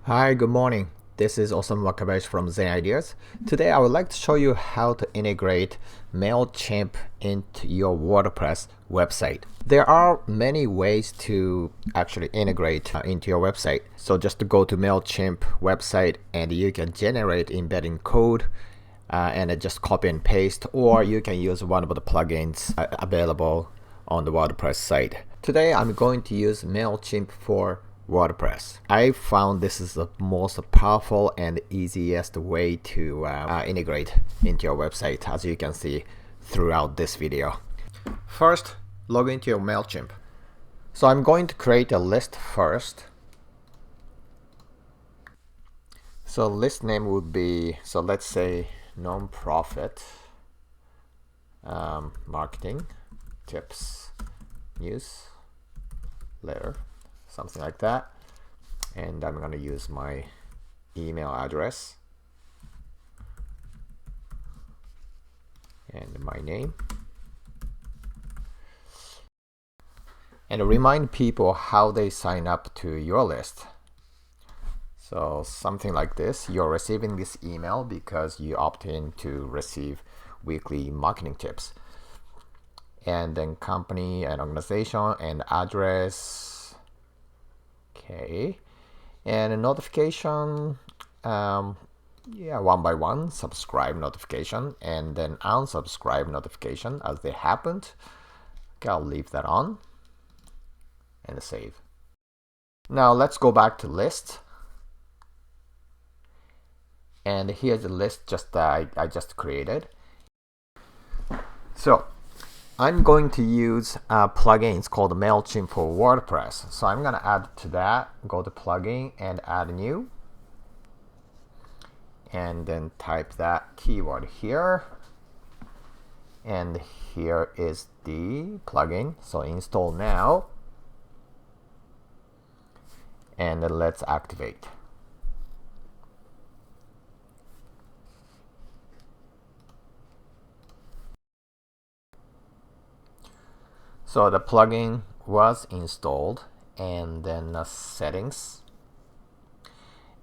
Hi, good morning. This is Osam Wakabayashi from Zen Ideas. Today I would like to show you how to integrate MailChimp into your WordPress website. There are many ways to actually integrate into your website. So just to go to MailChimp website and you can generate embedding code and then just copy and paste, or you can use one of the plugins available on the WordPress site. Today I'm going to use MailChimp for WordPress. I found this is the most powerful and easiest way to integrate into your website, as you can see throughout this video. First, log into your MailChimp. So I'm going to create a list first. So list name would be, so let's say nonprofit marketing tips newsletter, something like that. And I'm going to use my email address and my name, and remind people how they sign up to your list. So something like this: you're receiving this email because you opt in to receive weekly marketing tips. And then company and organization and address. Okay. And a notification, one by one, subscribe notification, and then unsubscribe notification as they happened. Okay, I'll leave that on and save. Now let's go back to list. And here's the list I just created. So I'm going to use a plugin. It's called MailChimp for WordPress. So I'm going to add to that, go to plugin and add new. And then type that keyword here. And here is the plugin. So install now. And then let's activate. So the plugin was installed, and then settings,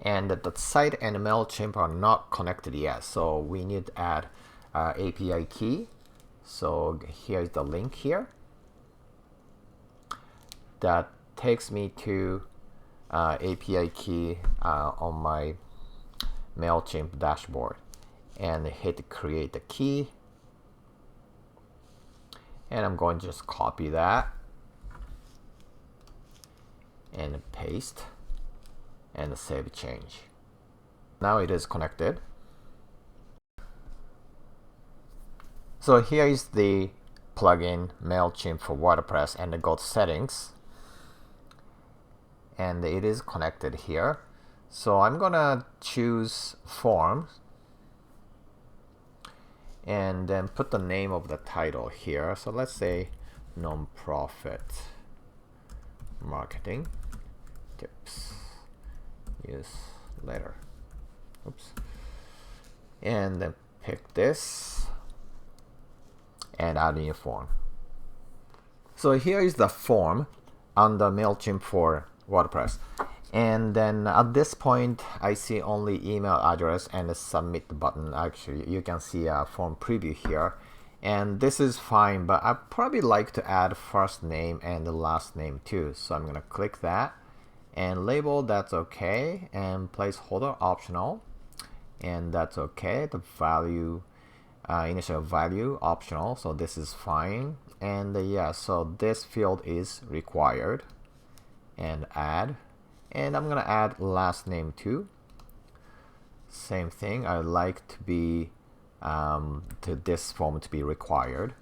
and the site and MailChimp are not connected yet, so we need to add API key. So here's the link here that takes me to API key on my MailChimp dashboard, and hit create the key. And I'm going to just copy that and paste and save change. Now it is connected. So here is the plugin MailChimp for WordPress, and go to settings, and it is connected here. So I'm gonna choose forms and then put the name of the title here. So let's say nonprofit marketing tips newsletter. Oops. And then pick this and add a new form. So here is the form under MailChimp for WordPress. And then at this point, I see only email address and a submit button. Actually, you can see a form preview here. And this is fine, but I probably like to add first name and the last name too. So I'm going to click that, and label, that's okay, and placeholder optional, and that's okay. The value, initial value optional, so this is fine. And yeah, so this field is required, and add. And I'm gonna add last name too. Same thing, I like to be to this form to be required.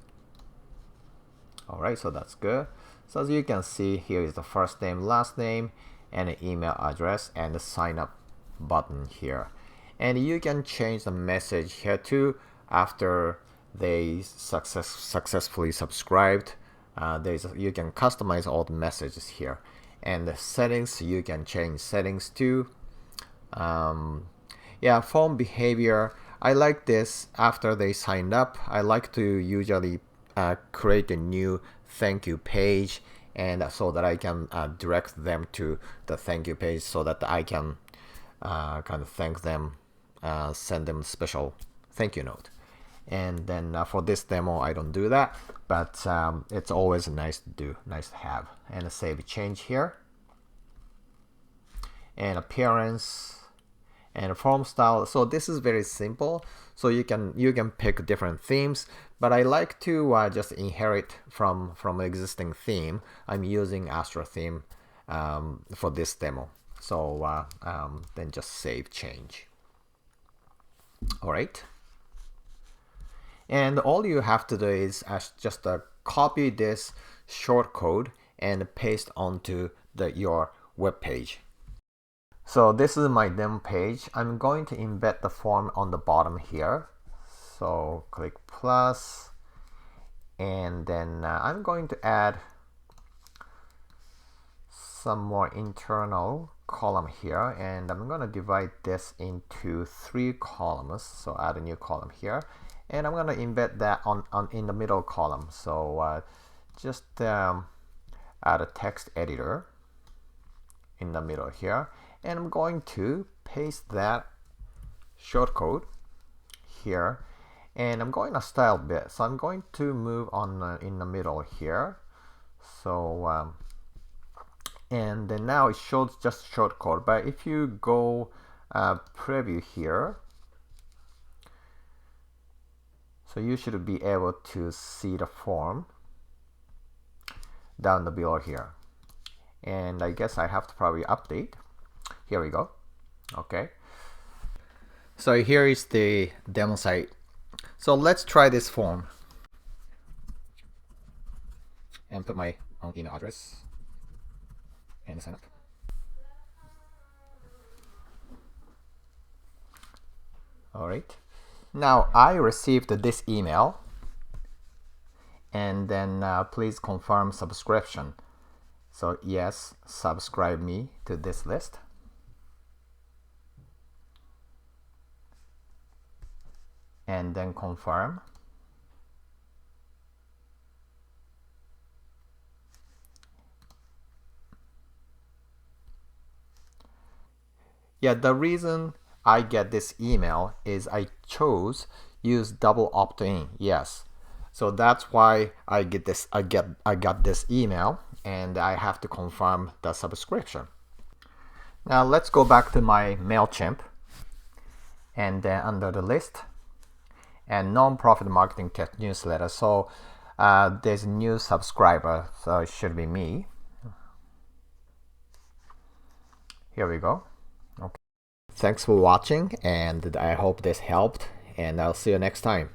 Alright, so that's good. So as you can see, here is the first name, last name, and an email address, and the sign up button here. And you can change the message here too after they successfully subscribed. You can customize all the messages here. And the settings, you can change settings too. Yeah, form behavior, I like this after they signed up. I like to usually create a new thank you page, and so that I can direct them to the thank you page, so that I can kind of thank them, send them special thank you note. And then for this demo, I don't do that, but it's always nice to do, nice to have. And a save change here, and appearance, and form style. So this is very simple. So you can pick different themes, but I like to just inherit from existing theme. I'm using Astra theme for this demo. So then just save change. All right. And all you have to do is just copy this short code and paste onto your web page. So this is my demo page. I'm going to embed the form on the bottom here. So click plus, and then I'm going to add some more internal column here, and I'm going to divide this into 3 columns. So add a new column here, and I'm going to embed that in the middle column. So just add a text editor in the middle here, and I'm going to paste that shortcode here, and I'm going to style bit. So I'm going to move on in the middle here. So and then now it shows just shortcode, but if you go preview here, so you should be able to see the form down the below here. And I guess I have to probably update. Here we go. Okay. So here is the demo site. So let's try this form and put my own email address and sign up. All right. Now I received this email, and then please confirm subscription. So yes, subscribe me to this list. And then confirm. Yeah, the reason I get this email is I chose use double opt-in. Yes. So that's why I get this. I got this email, and I have to confirm the subscription. Now let's go back to my MailChimp, and then under the list and non-profit marketing tech newsletter. So there's a new subscriber, so it should be me. Here we go. Okay. Thanks for watching, and I hope this helped, and I'll see you next time.